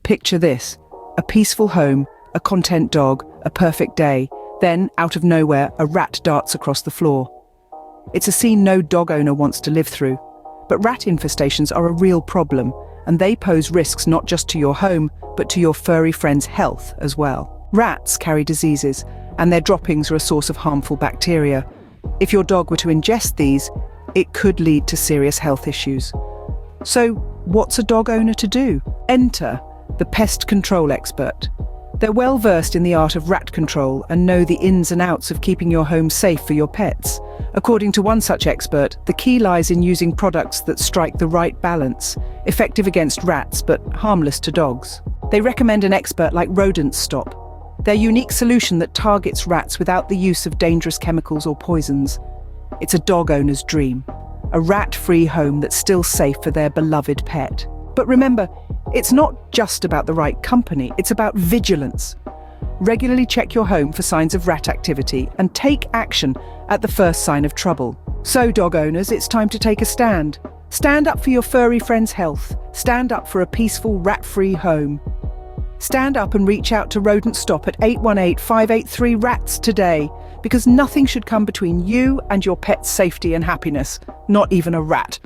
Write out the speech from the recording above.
Picture this: a peaceful home, a content dog, a perfect day. Then, out of nowhere, a rat darts across the floor. It's a scene no dog owner wants to live through. But rat infestations are a real problem, and they pose risks not just to your home, but to your furry friend's health as well. Rats carry diseases, and their droppings are a source of harmful bacteria. If your dog were to ingest these, it could lead to serious health issues. So, what's a dog owner to do? Enter the pest control expert. They're well versed in the art of rat control and know the ins and outs of keeping your home safe for your pets. According to one such expert, the key lies in using products that strike the right balance, effective against rats but harmless to dogs. They recommend an expert like Rodents Stop, their unique solution that targets rats without the use of dangerous chemicals or poisons. It's a dog owner's dream, a rat-free home that's still safe for their beloved pet. But remember, it's not just about the right company, it's about vigilance. Regularly check your home for signs of rat activity and take action at the first sign of trouble. So, dog owners, it's time to take a stand. Stand up for your furry friend's health. Stand up for a peaceful, rat-free home. Stand up and reach out to Rodent Stop at 818-583-RATS today, because nothing should come between you and your pet's safety and happiness, not even a rat.